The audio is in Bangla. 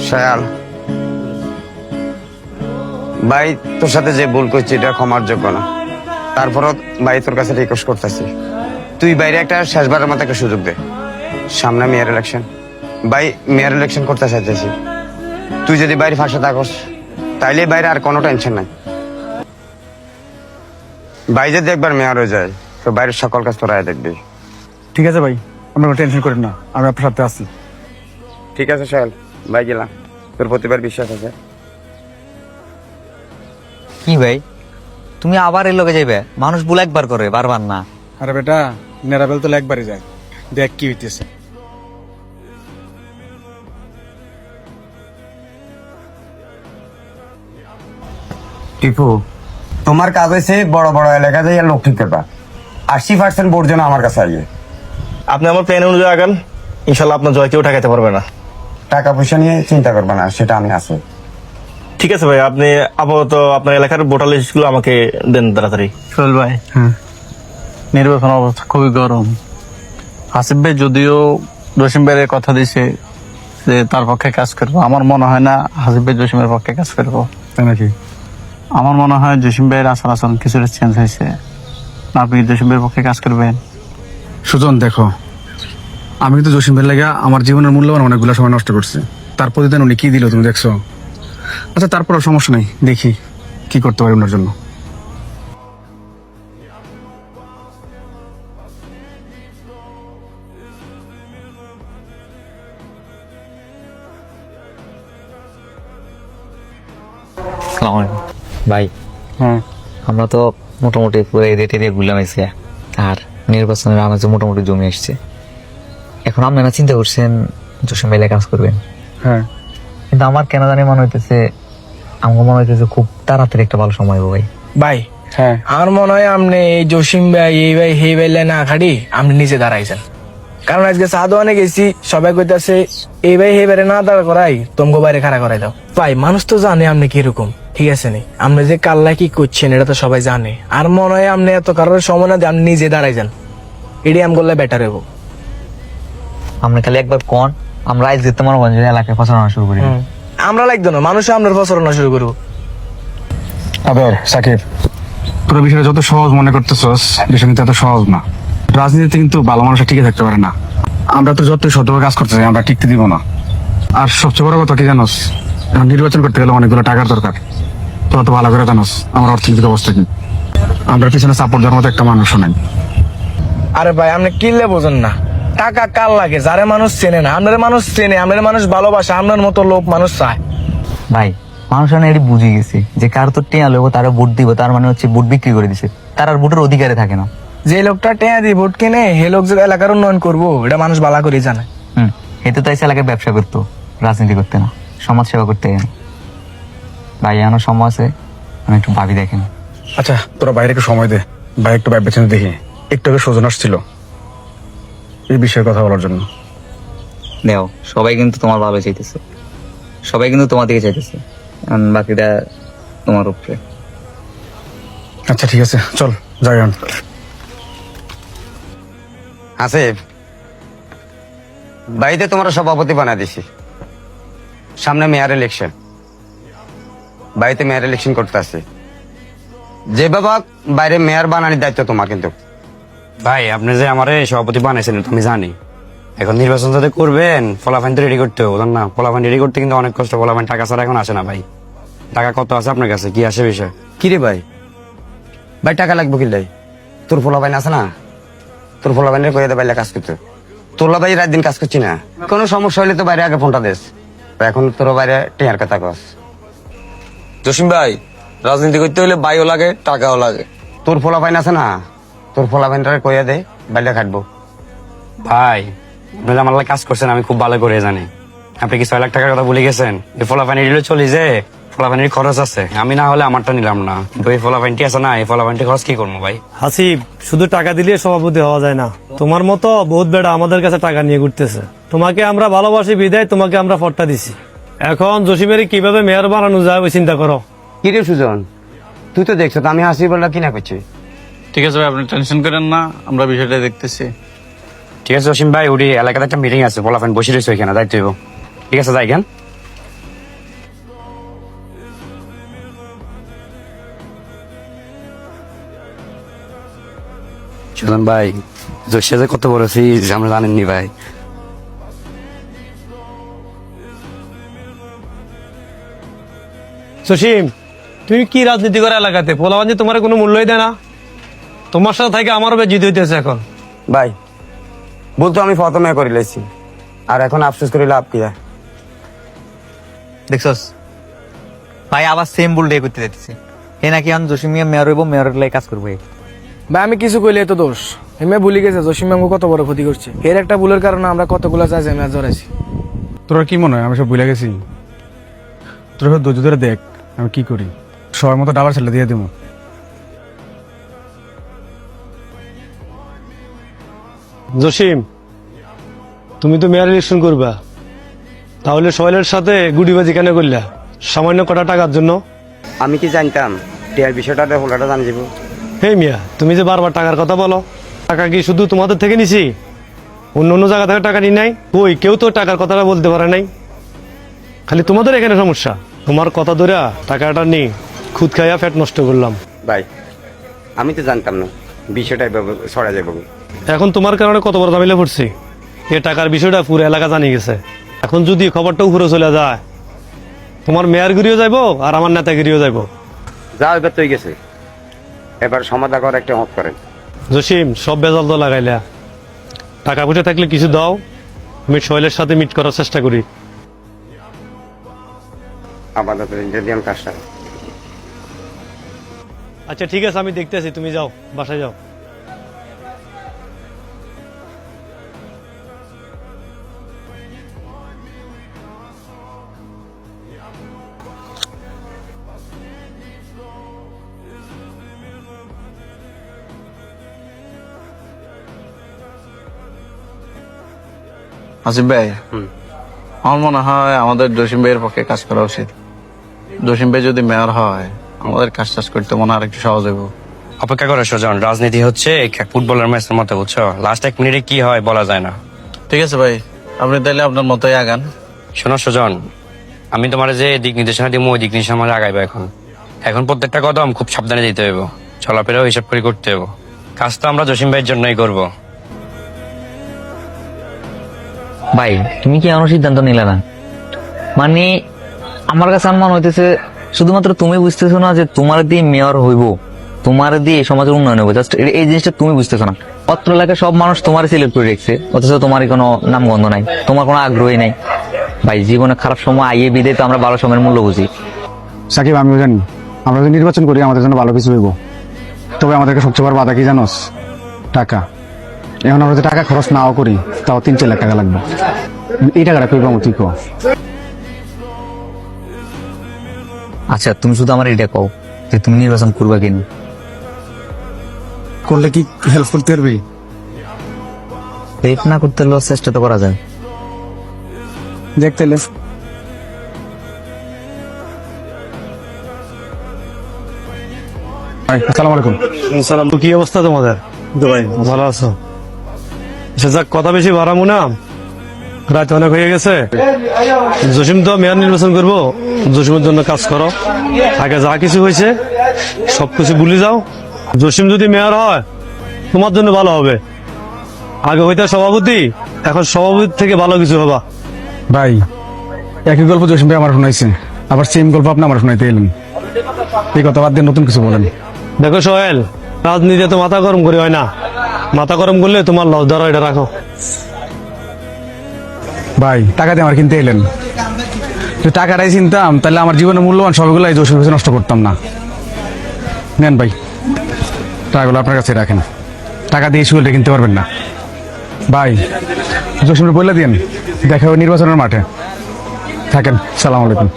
শায়াল ভাই, তোর সাথে যে ভুল করছি এটা ক্ষমার যোগ্য না। তারপরও ভাই তোর কাছে রিকোয়েস্ট করতেছি, তুই বাইরে একটা শেষবারের মতো একটা সুযোগ দে। সামনে মেয়র ইলেকশন, ভাই মেয়র ইলেকশন করতে চাইতেছি। তুই যদি বাইরে ফাঁসে থাকস তাইলে বাইরে আর কোনো টেনশন নাই। ভাই যদি একবার মেয়র হয়ে যায় তো বাইরের সকল কাজ তোরাই দেখবি। ঠিক আছে ভাই, আপনারা টেনশন করেন না, আমি আপনার সাথে আছি। ঠিক আছে শায়াল ভাই, গেলাম। তোর প্রতিবার বিশ্বাস আছে। কি ভাই, তুমি আবার এর লগে যাইবে? মানুষ ভুল একবার করে, বারবার না। আরে বেটা, নেরাবেল তো একবারই যায়, দেখ কি হইতেছে। টিপু, তোমার কাজ হয়েছে বড় বড় এলাকা যাই লোক ঠিক করবা। 80% ভোট যেন আমার কাছে আইয়ে। আপনি আমার প্ল্যান অনুযায়ী আগান, ইনশাল্লাহ আপনার জয় কেউ ঠেকাইতে পারবে না। টাকা পয়সা নিয়ে চিন্তা করবা না, সেটা আমি আছি। ঠিক আছে ভাই, আপনি আপাতত আপনার এলাকার ভোটার লিস্ট গুলো আমাকে দেন তাড়াতাড়ি। সোহেল ভাই, নির্বাচন অবস্থা খুবই গরম। হাসিব ভাই যদিও জসিম ভাইয়ের কথা দিছে যে তার পক্ষে কাজ করবো, আমার মনে হয় না হাসিব ভাই জসিমের পক্ষে কাজ করবো। তাই নাকি? আমার মনে হয় জসিম ভাইয়ের আচার আচরণ কিছুটা চেঞ্জ হয়েছে। আপনি জসিম ভাইয়ের পক্ষে কাজ করবেন? সুজন দেখো, আমি কিন্তু জসিম ভাইয়ের লাগা আমার জীবনের মূল্যবান অনেকগুলো সময় নষ্ট করছি। তার প্রতিদিন উনি কি দিল তুমি দেখছো? আচ্ছা তারপরও সমস্যা নেই, দেখি কি করতে পারি ওনার জন্য। আসসালামু আলাইকুম ভাই। হ্যাঁ, আমরা তো মোটামুটি পুরো এরিয়া টেরিয়া ঘুরলাম এসে, আর নির্বাচনের আনাজে মোটামুটি জমে আসছে। এখন আপনারা চিন্তা করছেন জসিম ভাই কাজ করবেন, হ্যাঁ। কিন্তু আমার কেন জানি মনে হইতেছে, আমার মনে হইতেছে খুব তাড়াতাড়ি একটা ভালো সময় হবে ভাই। ভাই হ্যাঁ, আমার মনে হয় আপনি এই জসিম ভাই এই ভাই হেই ভাই না খাড়ি আপনি নিচে দাঁড়াইছেন। কারণ আজকে চা দোকানে গেছি, সবাই কইতাছে এই ভাই হেই বাইরে না দাঁড়া করাই তোমাকে বাইরে খাড়া করাই দাও। ভাই মানুষ তো জানে আপনি কিরকম, ঠিক আছে নি? আপনি যে কাল্লা কি করছেন এটা তো সবাই জানে। আর মনে হয় আপনি এত কারোর সময় না দিয়ে আপনি নিজে দাঁড়াই যান, এটি আম করলে বেটার হবো। আমরা খালি একবার কোন আমরা আজ যেতে মনে করেন এলাকায় প্রচারণা শুরু করি। আমরা লাগতো না, মানুষ আপনার প্রচারণা শুরু করবো। আবার সাকিব, তোর বিষয়টা যত সহজ মনে করতেছস, বিষয় কিন্তু এত সহজ না। রাজনীতিতে কিন্তু ভালো মানুষ টিকে থাকতে পারে না। আমরা তো যতই সতর্ক কাজ করতে চাই, আমরা টিকতে দিব না। আর সবচেয়ে বড় কথা কি জানোস, এখন নির্বাচন করতে গেলে অনেকগুলো টাকার দরকার। তোরা তো ভালো করে জানোস আমার অর্থনৈতিক অবস্থা কি। আমরা পিছনে সাপোর্ট দেওয়ার মতো একটা মানুষও নাই। আরে ভাই আপনি কিনলে বোঝেন না, টাকা কার লাগে? যারে মানুষ চেনে না, আপনার মানুষ চেনে, আপনার মানুষ ভালোবাসে, আপনার মতো লোক মানুষ চায়। ভাই মানুষ এটি বুঝে গেছে যে কার তো টেয়া লোক তারা ভোট দিব, তার মানে হচ্ছে ভোট বিক্রি করে দিছে, তার আর ভোটের অধিকারে থাকে না। যে লোকটা টেয়া দিয়ে ভোট কিনে হে লোক যে এলাকার উন্নয়ন করবো এটা মানুষ ভালো করে জানে। এতে তাই এলাকায় ব্যবসা করতো, রাজনীতি করতে না, সমাজ সেবা করতে। ভাই এমন সময় আছে, আমি একটু ভাবি দেখেন। আচ্ছা তোরা বাইরে একটু সময় দে, বাইরে একটু ভাববে চিন্তে দেখি। একটু আগে সজন আসছিল এই বিষয়ে কথা বলার জন্য। দেও সবাই কিন্তু তোমার ভালো চাইতেছে, সবাই কিন্তু তোমার দিকে চাইতেছে, বাকিটা তোমার উপরে। আচ্ছা ঠিক আছে, চল যাই। আসিফ, বাড়িতে তোমার সভাপতি বানা দিছি। সামনে মেয়র ইলেকশন, বাড়িতে মেয়র ইলেকশন করতে আছে। যে বাবা বাইরে মেয়র বানানোর দায়িত্ব তোমার। কিন্তু ভাই আপনি যে আমার সভাপতি বানাইছেন তুমি জানি, এখন নির্বাচন যাতে করবেন ফলাফাইন তো রেডি করতে হবে না? ফলাফাইন রেডি করতে কিন্তু অনেক কষ্ট। ফলাফাইন টাকা ছাড়া এখন আসে না ভাই। টাকা কত আছে আপনার কাছে, কি আসে বিষয়? কিরে ভাই, ভাই টাকা লাগবো কি লাই? তোর ফলাফাইন আছে না? তোর ফলাফাইনের কয়ে দে বাইরে কাজ করতে। তোলা ভাই রাত দিন কাজ করছি না, কোনো সমস্যা হলে তো বাইরে আগে ফোনটা দেস। এখন তোর বাইরে টেয়ার কথা কস। জসিম ভাই, রাজনীতি করতে হলে বাইও লাগে, টাকাও লাগে। তোর ফলাফাইন আছে না? তোর ফলাফাইনটা কয়ে দে বাইরে খাটবো। ভাই আপনি যে আমার লাগে কাজ করছেন আমি খুব ভালো করে জানি। আপনি কি 6 লাখ টাকার কথা ভুলে গেছেন? এই ফলাফাইন এগুলো চলে যে ফলাফাইনের খরচ আছে, আমি না হলে আমারটা নিলাম না। কিন্তু এই ফলাফাইনটি আছে না, এই ফলাফাইনটি খরচ কি করবো ভাই? হাসিব, শুধু টাকা দিলে সভাপতি হওয়া যায় না। তোমার মতো বহুত বেড়া আমাদের কাছে টাকা নিয়ে ঘুরতেছে। তোমাকে আমরা ভালোবাসি বিদায় তোমাকে আমরা ফটটা দিছি। এখন জসিমের কিভাবে মেয়র বানানো যায় ওই চিন্তা করো। কিরে সুজন, তুই তো দেখছো তো আমি হাসি বললা কিনা করছি। ঠিক আছে ভাই, আপনি টেনশন করেন না, আমরা বিষয়টা দেখতেছি। ঠিক আছে জসিম ভাই, ওটি এলাকাতে একটা মিটিং আছে, ফলাফাইন বসে রয়েছে ওইখানে, দায়িত্ব হইব। ঠিক আছে যাই জ্ঞান। সুজন ভাই জোশে যে কত বড় ফিজ আমরা জানেননি ভাই। জসিম, তুমি কি রাজনীতি করে এলাকাতে? পোলাবান তোমার কোনো মূল্যই দেয় না। তোমার সাথে থেকে আমারও জিত হইতেছে এখন। ভাই বলতো আমি প্রথমে করে লাইছি, আর এখন আফসোস করে লাভ কি? দেখছস ভাই আবার সেম ভুলটাই করতে যাচ্ছে। হে নাকি এখন জসিম মিয়া মেয়র হইব, মেয়রের লাই কাজ করবো। ভাই আমি কিছু কইলে তো দোষ। হেমে ভুলে গেছে জসিম বাঙ্গু কত বড় ক্ষতি করছে। এর একটা ভুলের কারণে আমরা কতগুলা চাইছি ম্যাচ জড়াইছি। তোরা কি মনে হয় আমি সব ভুলে গেছি? তোরা ধৈর্য ধরে দেখ আমি কি করি, সময় মতো ডাবার ছেলে দিয়ে দেবো। জসিম, তুমি তো মেয়র ইলেকশন করবা, তাহলে সোহেলের সাথে গুডিবাজি কেন করলা? সামান্য কটা টাকার জন্য? আমি কি জানতাম টিয়ার বিষয়টা হোলাটা জানি যাবো? হে মিয়া, তুমি যে বারবার টাকার কথা বলো, টাকা কি শুধু তোমাদের থেকে নিছি? অন্য অন্য জায়গা থেকে টাকা নিই নাই? ওই কেউ তো টাকার কথাটা বলতে পারে নাই। খালি তোমাদের এখানে সমস্যা। তোমার কথা ধরে টাকাটা নিয়ে খুদ খাইয়া ফ্যাট নষ্ট করলাম। ভাই আমি তো জানতাম না বিষয়টা এভাবে ছড়া যাবো। এখন তোমার কারণে কত বড় ঝামেলা পড়ছি। এ টাকার বিষয়টা পুরো এলাকা জানিয়ে গেছে। এখন যদি খবরটা উপরে চলে যায়, তোমার মেয়রগিরিও যাইবো আর আমার নেতাগিরিও যাইবো। যা এবার তো গেছে, এবার সমাধা করে একটা মত করেন। জসিম, সব বেজাল তো লাগাইলা। টাকা পয়সা থাকলে কিছু দাও, আমি সোহেলের সাথে মিট করার চেষ্টা করি। আপাতত ইন্টারভিউ কাজটা। আচ্ছা ঠিক আছে, আমি দেখতেছি, তুমি যাও, বাসায় যাও। আসিফ ভাই, আমার মনে হয় আমাদের জসিম ভাইয়ের পক্ষে কাজ করা উচিত। জসিম ভাই যদি মেয়র হয় আমাদের কাজ টাজ করতে মনে হয় একটু সহজ হইব। অপেক্ষা করে সুজন, রাজনীতি হচ্ছে ফুটবলের ম্যাচের মতো, বুঝছো? লাস্ট 1 মিনিটে কি হয় বলা যায় না। ঠিক আছে ভাই, আপনি তাইলে আপনার মতোই আগান। শোনো সুজন, আমি তোমার যে দিক নির্দেশনা দিব ওই দিক নির্দেশনা আমার আগাইবো। এখন প্রত্যেকটা কদম খুব সাবধানে দিতে হইব, চলাফেরাও হিসাব করে করতে হইব। কাজ তো আমরা জসিম ভাইয়ের জন্যই করবো। ভাই তুমি কি এমন সিদ্ধান্ত নিলে না? মানে আমার কাছে মনে হইতেছে শুধুমাত্র তুমি বুঝতেছো না যে তোমার দিয়ে মেয়র হইব, তোমার দিয়ে সমাজের উন্নয়ন হইব। জাস্ট এই জিনিসটা তুমি বুঝতেছো না। অত্র এলাকায় সব মানুষ তোমার সিলেক্ট করে রেখেছে, অথচ তোমারই কোনো নামগন্ধ নাই, তোমার কোনো আগ্রহী নাই। ভাই জীবনে খারাপ সময় আইয়ে বিদেয় তো আমরা ভালো সময়ের মূল্য বুঝি। সাকিব, আমিও জানি আমরা যদি নির্বাচন করি আমাদের জন্য ভালো কিছু হইব, তবে আমাদেরকে সবচেয়ে বড় বাধা কি জানোস? টাকা। এখন আমরা যদি টাকা খরচ নাও করি তাও 3-4 লাখ টাকা লাগবে। এই টাকাটা কই পাবো তুই কো? আচ্ছা তুমি শুধু আমার এটা কও যে তুমি নির্বাচন করবা কিনা। করলে কি হেল্প করতে পারবি? হেল্প না করতে হলেও চেষ্টা তো করা যায়। দেখতে আসসালামু আলাইকুম। সালাম। কি অবস্থা তোমাদের? ভালো আছো? আচ্ছা যাক, কথা বেশি বাড়াবো না, রাত অনেক হয়ে গেছে। জসিম তো মেয়র নির্বাচন করবো, জসিমের জন্য কাজ করো। আগে যা কিছু হয়েছে সবকিছু ভুলে যাও। জসিম যদি মেয়র হয় তোমার জন্য ভালো হবে। আগে হইতে সভাপতি, এখন সভাপতি থেকে ভালো কিছু হবা। ভাই একই গল্প জসিম ভাই আমার শোনাইছে, আবার সেম গল্প আপনি আমার শোনাইতে এলেন। এই কথা বাদ দিয়ে নতুন কিছু বলেন। দেখো সোহেল, রাজনীতিতে তো মাথা গরম করে হয় না। মাথা গরম করলে তোমার লস ধরো, এটা রাখো। ভাই টাকা দিয়ে আমার কিনতে এলেন, যদি টাকাটাই চিনতাম তাহলে আমার জীবনের মূল্যবান সবগুলো এই জসিম নষ্ট করতাম না। নেন ভাই, টাকাগুলো আপনার কাছে রাখেন, টাকা দিয়ে শুরুটা কিনতে পারবেন না। ভাই জসিমকে বলে দিন দেখা হবে নির্বাচনের মাঠে। থাকেন, সালাম আলাইকুম।